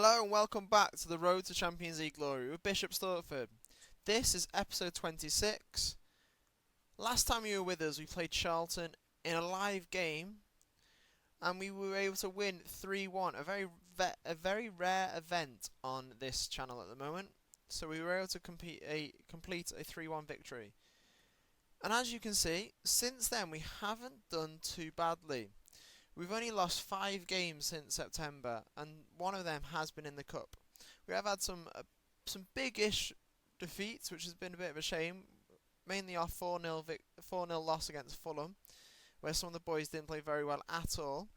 Hello and welcome back to the Road to Champions League Glory with Bishops Stortford. This is episode 26. Last time you were with us, we played Charlton in a live game and we were able to win 3-1, a very rare event on this channel at the moment. So we were able to complete a 3-1 victory. And as you can see, since then we haven't done too badly. We've only lost 5 games since September, and one of them has been in the cup. We have had some big-ish defeats, which has been a bit of a shame. Mainly our 4-0 loss against Fulham, where some of the boys didn't play very well at all.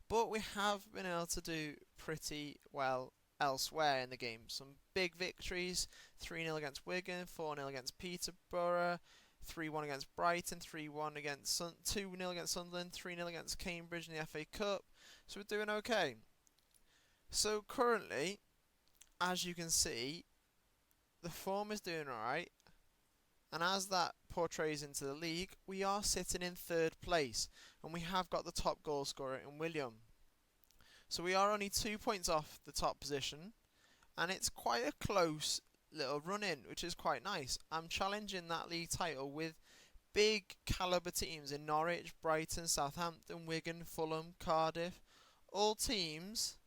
But we have been able to do pretty well elsewhere in the game. Some big victories: 3-0 against Wigan, 4-0 against Peterborough, 3-1 against Brighton, 3-1 against 2-0 against Sunderland, 3-0 against Cambridge in the FA Cup. So we're doing okay. So currently, as you can see, the form is doing alright. And as that portrays into the league, we are sitting in 3rd place. And we have got the top goal scorer in William. So we are only 2 points off the top position. And it's quite a close little run in, which is quite nice. I'm challenging that league title with big calibre teams in Norwich, Brighton, Southampton, Wigan, Fulham, Cardiff. All teams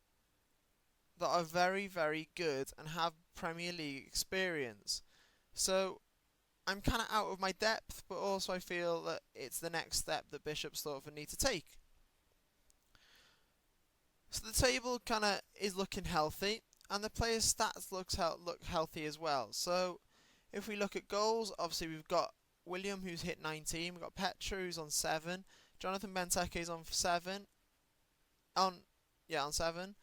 that are very, very good and have Premier League experience. So I'm kind of out of my depth, but also I feel that it's the next step that Bishops Stortford need to take. So the table kind of is looking healthy, and the players' stats look healthy as well. So if we look at goals, obviously we've got William, who's hit 19. We've got Petru, who's on 7. Jonathan Benteke's on 7. On 7.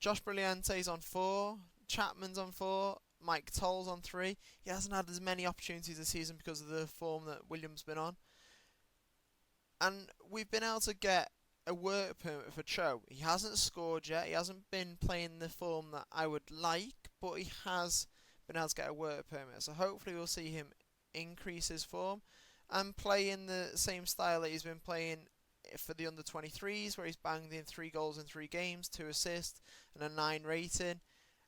Josh Brilliante's on 4. Chapman's on 4. Mike Toll's on 3. He hasn't had as many opportunities this season because of the form that William's been on. And we've been able to get a work permit for Cho. He hasn't scored yet. He hasn't been playing the form that I would like, but he has been able to get a work permit. So hopefully we'll see him increase his form and play in the same style that he's been playing for the under-23s, where he's banged in 3 goals in 3 games, 2 assists and a 9 rating.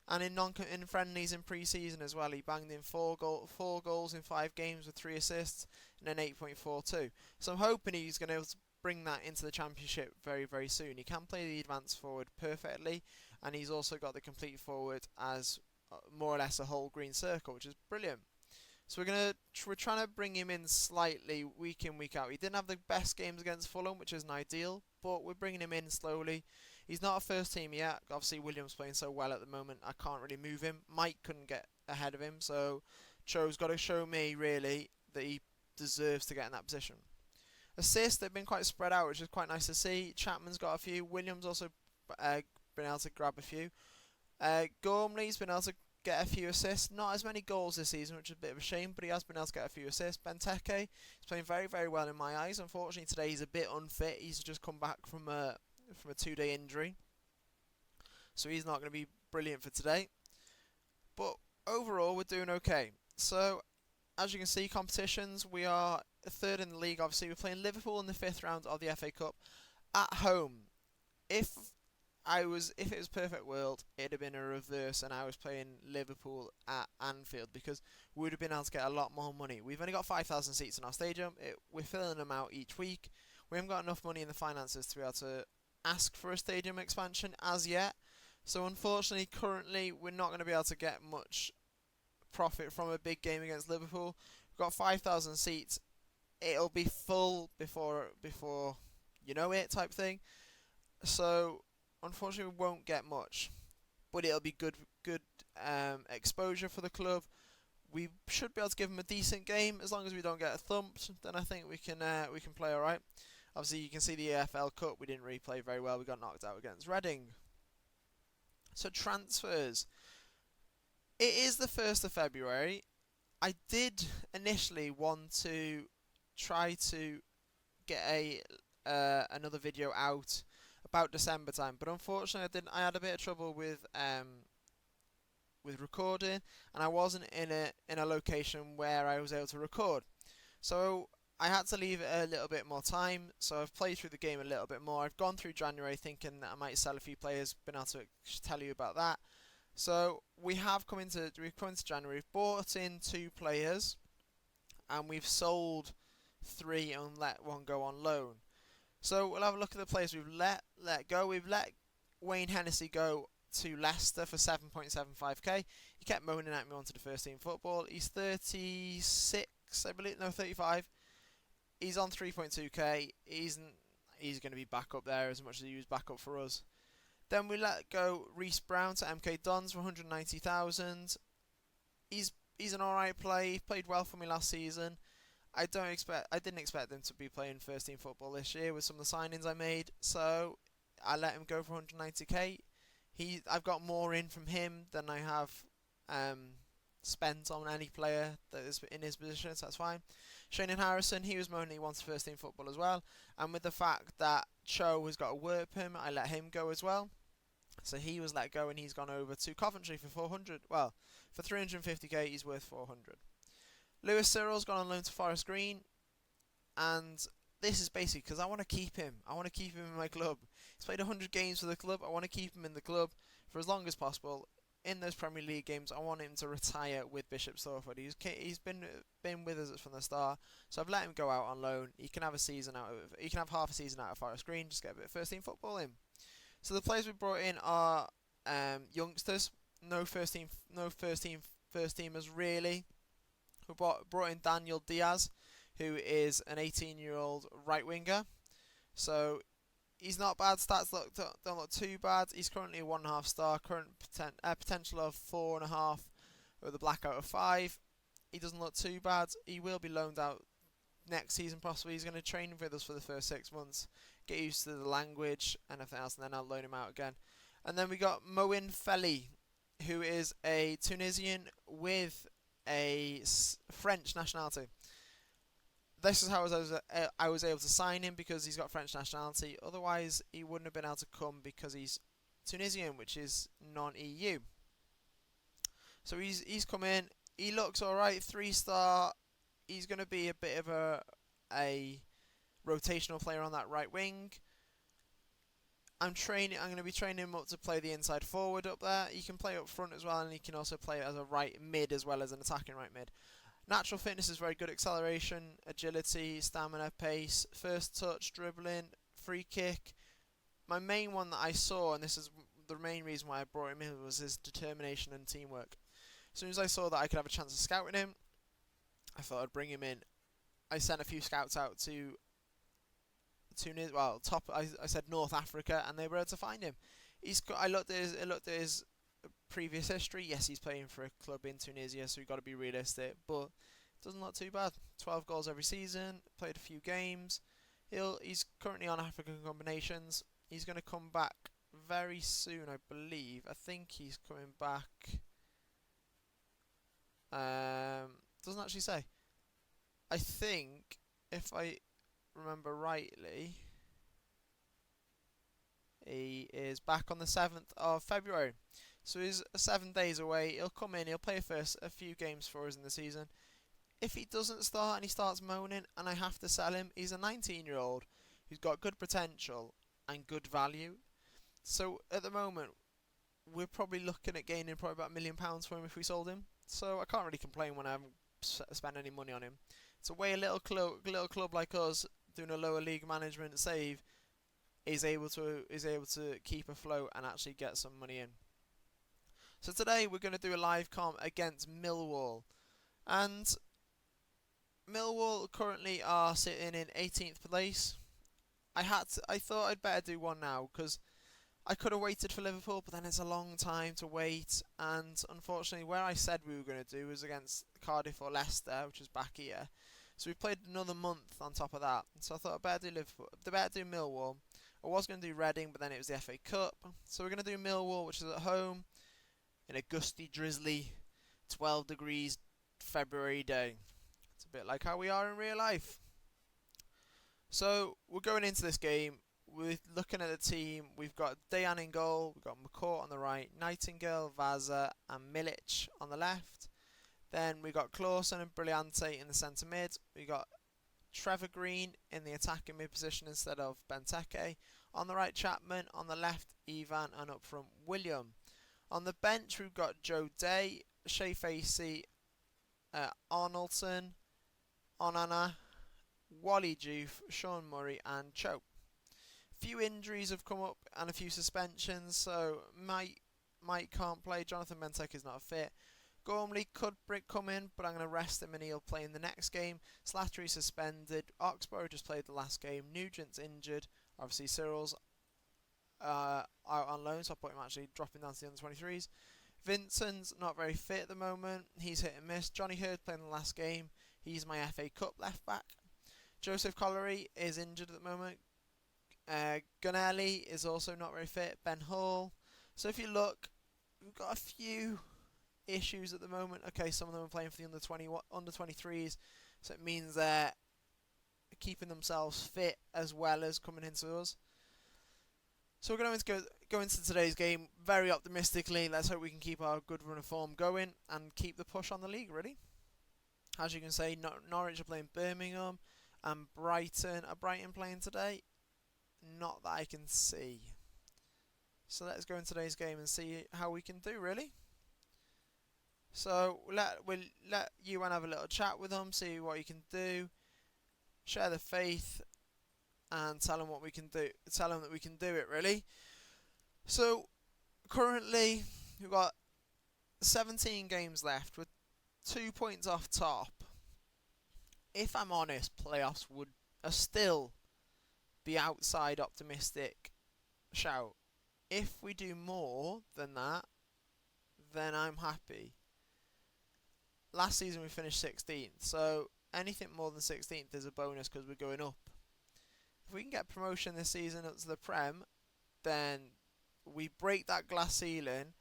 And in friendlies in pre-season as well, he banged in 4 goals in 5 games with 3 assists and an 8.42. So I'm hoping he's going to bring that into the Championship very, very soon. He can play the advanced forward perfectly, and he's also got the complete forward as more or less a whole green circle, which is brilliant. So we're trying to bring him in slightly week in, week out. He didn't have the best games against Fulham, which isn't ideal, but we're bringing him in slowly. He's not a first team yet. Obviously, William's playing so well at the moment, I can't really move him. Mike couldn't get ahead of him, so Cho's got to show me, really, that he deserves to get in that position. Assists, they've been quite spread out, which is quite nice to see. Chapman's got a few. Williams also been able to grab a few. Gormley's been able to get a few assists. Not as many goals this season, which is a bit of a shame, but he has been able to get a few assists. Benteke is playing very, very well in my eyes. Unfortunately, today he's a bit unfit. He's just come back from a 2-day injury, so he's not going to be brilliant for today. But overall, we're doing okay. So, as you can see, competitions, we are 3rd in the league. Obviously, we're playing Liverpool in the 5th round of the FA Cup at home. If it was perfect world, it'd have been a reverse, and I was playing Liverpool at Anfield, because we would have been able to get a lot more money. We've only got 5,000 seats in our stadium. We're filling them out each week. We haven't got enough money in the finances to be able to ask for a stadium expansion as yet. So unfortunately, currently, we're not going to be able to get much profit from a big game against Liverpool. We've got 5,000 seats. It'll be full before you know it, type thing. So unfortunately, we won't get much, but it'll be good exposure for the club. We should be able to give them a decent game. As long as we don't get thumped, then I think we can play alright. Obviously, you can see the EFL Cup, we didn't really play very well. We got knocked out against Reading. So transfers. It is the 1st of February. I did initially want to try to get another video out about December time, but unfortunately I had a bit of trouble with recording, and I wasn't in a location where I was able to record. So I had to leave it a little bit more time, so I've played through the game a little bit more. I've gone through January thinking that I might sell a few players, been able to tell you about that. So we've come into January, we've bought in 2 players, and we've sold 3 and let 1 go on loan. So we'll have a look at the players we've let go. We've let Wayne Hennessy go to Leicester for 7.75k. He kept moaning at me onto the first team football. He's 36, I believe, no 35. He's on 3.2k. He's going to be back up there as much as he was back up for us. Then we let go Reece Brown to MK Dons for 190,000. He's an alright play. He played well for me last season. I didn't expect him to be playing first team football this year with some of the signings I made, so I let him go for 190k. I've got more in from him than I have spent on any player that is in his position, so that's fine. Shane Harrison, he was moaning he wants first team football as well, and with the fact that Cho has got to work him, I let him go as well. So he was let go and he's gone over to Coventry for 400. Well, for 350k, he's worth 400. Lewis Cyril's gone on loan to Forest Green, and this is basically because I want to keep him. I want to keep him in my club. He's played 100 games for the club. I want to keep him in the club for as long as possible. In those Premier League games, I want him to retire with Bishops Stortford. He's been with us from the start, so I've let him go out on loan. He can have half a season out of Forest Green, just get a bit of first team football in. So the players we brought in are youngsters, no first teamers really. We brought in Daniel Diaz, who is an 18-year-old right winger. So he's not bad. Stats don't look too bad. He's currently a 1.5 star. Current potential of 4.5 with a blackout of 5. He doesn't look too bad. He will be loaned out next season possibly. He's going to train with us for the first 6 months, get used to the language and everything else, and then I'll loan him out again. And then we got Moin Feli, who is a Tunisian with a French nationality. This is how I was able to sign him, because he's got French nationality. Otherwise, he wouldn't have been able to come because he's Tunisian, which is non-EU. So he's come in. He looks alright, 3-star. He's going to be a bit of a rotational player on that right wing. I'm going to be training him up to play the inside forward up there. He can play up front as well, and he can also play as a right mid as well as an attacking right mid. Natural fitness is very good. Acceleration, agility, stamina, pace, first touch, dribbling, free kick. My main one that I saw, and this is the main reason why I brought him in, was his determination and teamwork. As soon as I saw that I could have a chance of scouting him, I thought I'd bring him in. I sent a few scouts out to Tunis, I said North Africa, and they were able to find him. I looked at his previous history. Yes, he's playing for a club in Tunisia, so you've got to be realistic, but it doesn't look too bad. 12 goals every season, played a few games. He's currently on African combinations. He's going to come back very soon, I believe. I think he's coming back. Doesn't actually say. I think, if I remember rightly, he is back on the 7th of February. So he's 7 days away. He'll come in, he'll play a few games for us in the season. If he doesn't start and he starts moaning and I have to sell him, he's a 19-year-old who's got good potential and good value. So at the moment, we're probably looking at gaining probably about £1 million for him if we sold him. So I can't really complain when I haven't spent any money on him. It's a way a little club like us doing a lower league management save is able to keep afloat and actually get some money in. So today we're going to do a live comp against Millwall, and Millwall currently are sitting in 18th place. I thought I'd better do one now, because I could have waited for Liverpool, but then it's a long time to wait, and unfortunately where I said we were going to do was against Cardiff or Leicester, which is back here. So we've played another month on top of that. So I thought I'd better do Liverpool, better do Millwall. I was going to do Reading, but then it was the FA Cup. So we're going to do Millwall, which is at home, in a gusty, drizzly, 12 degrees February day. It's a bit like how we are in real life. So we're going into this game. We're looking at the team. We've got Dejan in goal. We've got McCourt on the right, Nightingale, Vaza, and Milic on the left. Then we got Clausen and Brillante in the centre mid. We got Trevor Green in the attacking mid position instead of Benteke. On the right, Chapman. On the left, Ivan. And up front, William. On the bench, we've got Joe Day, Shea Facey, Arnoldson, Onana, Wally Juve, Sean Murray and Cho. Few injuries have come up and a few suspensions, so Mike can't play. Jonathan Benteke is not fit. Gormley could come in, but I'm going to rest him and he'll play in the next game. Slattery suspended. Oxborough just played the last game. Nugent's injured. Obviously Cyril's out on loan, so I'll put him actually dropping down to the under-23s. Vincent's not very fit at the moment. He's hit and miss. Johnny Hurd playing the last game. He's my FA Cup left back. Joseph Collery is injured at the moment. Gunelli is also not very fit. Ben Hall. So if you look, we've got a few issues at the moment. Okay, some of them are playing for the under-23s, so it means they're keeping themselves fit as well as coming into us. So we're going to go into today's game very optimistically. Let's hope we can keep our good run of form going and keep the push on the league, really. As you can see, Norwich are playing Birmingham and Brighton. Are Brighton playing today? Not that I can see. So let's go into today's game and see how we can do, really. So we'll let Ewan have a little chat with them, see what he can do, share the faith, and tell him what we can do. Tell him that we can do it, really. So currently we've got 17 games left with 2 points off top. If I'm honest, playoffs would still be outside optimistic shout. If we do more than that, then I'm happy. Last season we finished 16th, so anything more than 16th is a bonus because we're going up. If we can get promotion this season up to the Prem, then we break that glass ceiling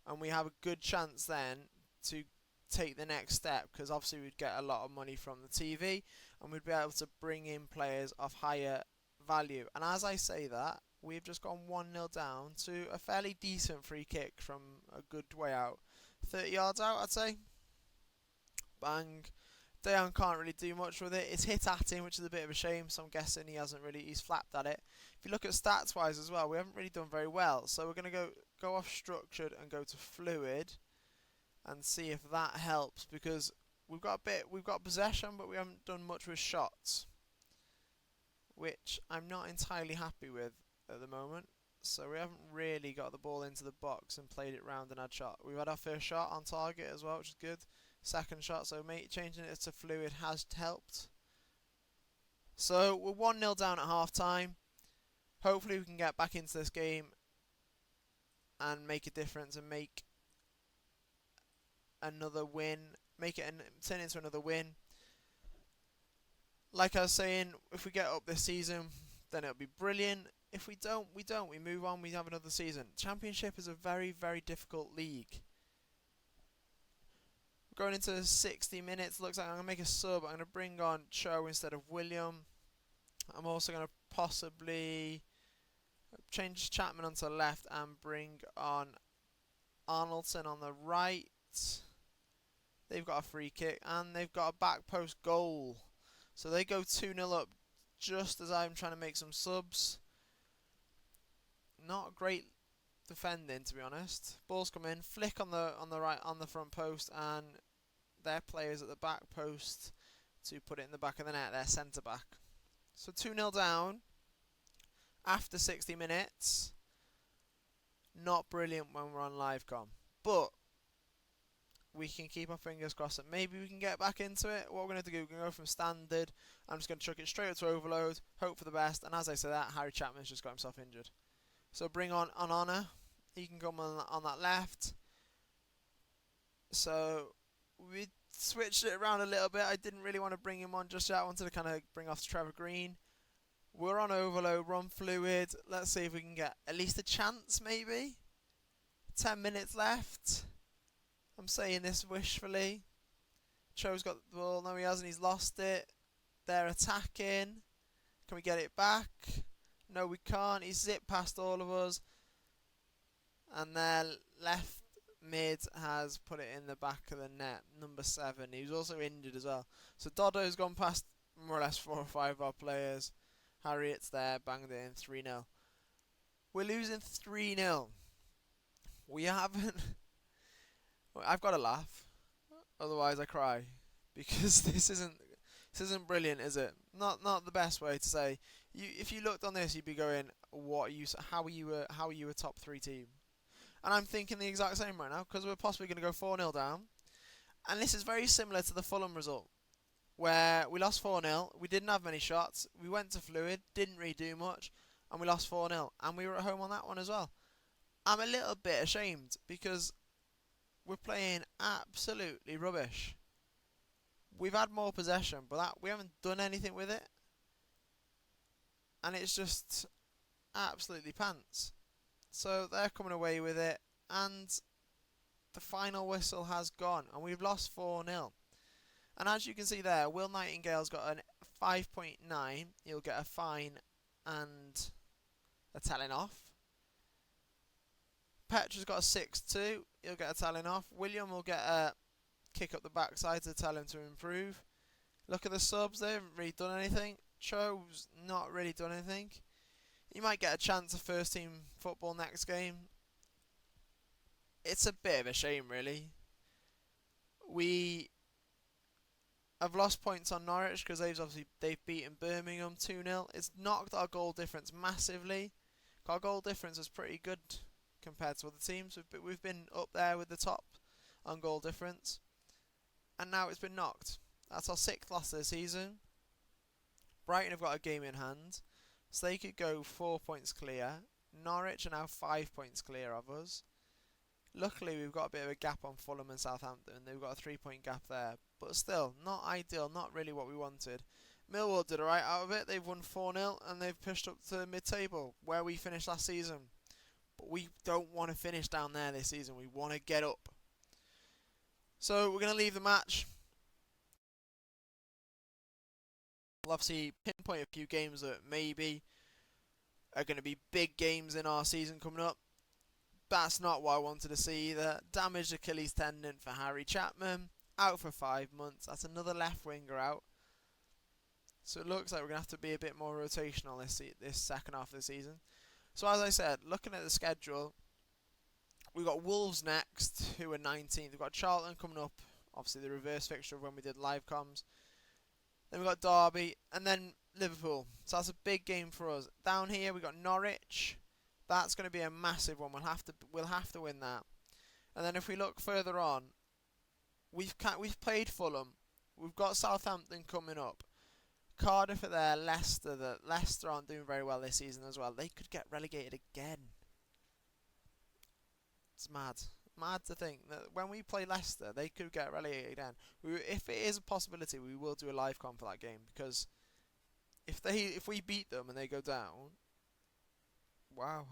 and we have a good chance then to take the next step, because obviously we'd get a lot of money from the TV and we'd be able to bring in players of higher value. And as I say that, we've just gone 1-0 down to a fairly decent free kick from a good way out. 30 yards out, I'd say. Bang. Dejan can't really do much with it. It's hit at him, which is a bit of a shame, so I'm guessing he's flapped at it. If you look at stats wise as well, we haven't really done very well, so we're going to go off structured and go to fluid and see if that helps, because we've got possession, but we haven't done much with shots, which I'm not entirely happy with at the moment. So we haven't really got the ball into the box and played it round and had shot. We've had our first shot on target as well, which is good. Second shot, so changing it to fluid has helped. So we're 1-0 down at half time. Hopefully we can get back into this game and make a difference and make another win. Turn it into another win. Like I was saying, if we get up this season, then it'll be brilliant. If we don't, we don't. We move on, we have another season. Championship is a very, very difficult league. We're going into 60 minutes. Looks like I'm going to make a sub. I'm going to bring on Cho instead of William. I'm also going to possibly change Chapman onto the left and bring on Arnoldson on the right. They've got a free kick and they've got a back post goal. So they go 2-0 up just as I'm trying to make some subs. Not great defending, to be honest. Balls come in, flick on the right on the front post, and their players at the back post to put it in the back of the net. Their centre back. So 2-0 down after 60 minutes. Not brilliant when we're on live com, but we can keep our fingers crossed that maybe we can get back into it. What we're going to do, we're going to go from standard. I'm just going to chuck it straight up to overload, hope for the best, and as I say that, Harry Chapman's just got himself injured. So bring on Onana. He can come on that left. So we switched it around a little bit. I didn't really want to bring him on just yet. I wanted to kind of bring off Trevor Green. We're on overload, we're on fluid. Let's see if we can get at least a chance, maybe. 10 minutes left. I'm saying this wishfully. Cho's got the ball. No, he hasn't. He's lost it. They're attacking. Can we get it back? No, we can't. He's zipped past all of us. And their left mid has put it in the back of the net. Number 7. He was also injured as well. So Dodo's gone past more or less 4 or 5 of our players. Harriet's there, banged it in 3-0. We're losing 3-0. We haven't. I've got to laugh, otherwise I cry, because this isn't brilliant, is it? Not the best way to say. If you looked on this, you'd be going, how are you a top 3 team? And I'm thinking the exact same right now, because we're possibly going to go 4-0 down. And this is very similar to the Fulham result, where we lost 4-0, we didn't have many shots, we went to fluid, didn't really do much, and we lost 4-0, and we were at home on that one as well. I'm a little bit ashamed, because we're playing absolutely rubbish. We've had more possession, but we haven't done anything with it, and it's just absolutely pants. So they're coming away with it, and the final whistle has gone, and we've lost 4-0. And as you can see there, Will Nightingale's got a 5.9. He'll get a fine and a telling off. Petra's got a 6.2. He'll get a telling off. William will get a kick up the backside to tell him to improve. Look at the subs, they haven't really done anything. Cho's not really done anything. He might get a chance of first team football next game. It's a bit of a shame, really. We have lost points on Norwich because they've beaten Birmingham 2-0. It's knocked our goal difference massively. Our goal difference is pretty good compared to other teams. We've been up there with the top on goal difference, and now it's been knocked. That's our 6th loss of the season. Brighton have got a game in hand, so they could go 4 points clear. Norwich are now 5 points clear of us. Luckily, we've got a bit of a gap on Fulham and Southampton. They've got a 3-point gap there, but still, not ideal, not really what we wanted. Millwall did alright out of it. They've won 4-0 and they've pushed up to mid-table, where we finished last season. But we don't want to finish down there this season. We want to get up. So we're going to leave the match. We'll obviously pinpoint a few games that maybe are going to be big games in our season coming up. That's not what I wanted to see either. Damaged Achilles tendon for Harry Chapman. Out for 5 months. That's another left winger out. So it looks like we're going to have to be a bit more rotational this second half of the season. So as I said, looking at the schedule, we've got Wolves next, who are 19th. We've got Charlton coming up. Obviously the reverse fixture of when we did live comms. Then we've got Derby, and then Liverpool. So that's a big game for us. Down here we've got Norwich. That's going to be a massive one. We'll have to win that. And then if we look further on, we've played Fulham. We've got Southampton coming up. Cardiff are there. Leicester aren't doing very well this season as well. They could get relegated again. It's mad. Mad to think that when we play Leicester, they could get relegated again. If it is a possibility, we will do a live comp for that game, because if we beat them and they go down, wow,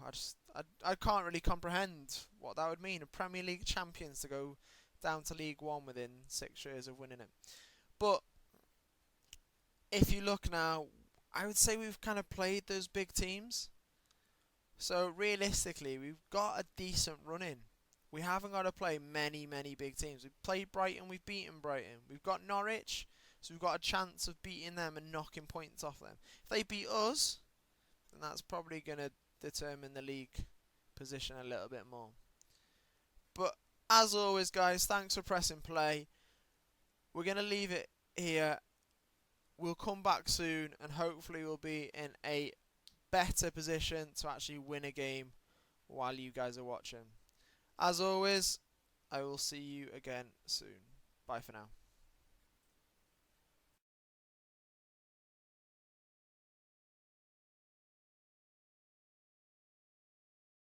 I can't really comprehend what that would mean. A Premier League champions to go down to League One within 6 years of winning it. But if you look now, I would say we've kind of played those big teams. So realistically, we've got a decent run in. We haven't got to play many big teams. We've played Brighton, we've beaten Brighton. We've got Norwich, so we've got a chance of beating them and knocking points off them. If they beat us, then that's probably going to determine the league position a little bit more. But as always, guys, thanks for pressing play. We're going to leave it here. We'll come back soon, and hopefully we'll be in a better position to actually win a game while you guys are watching. As always, I will see you again soon. Bye for now.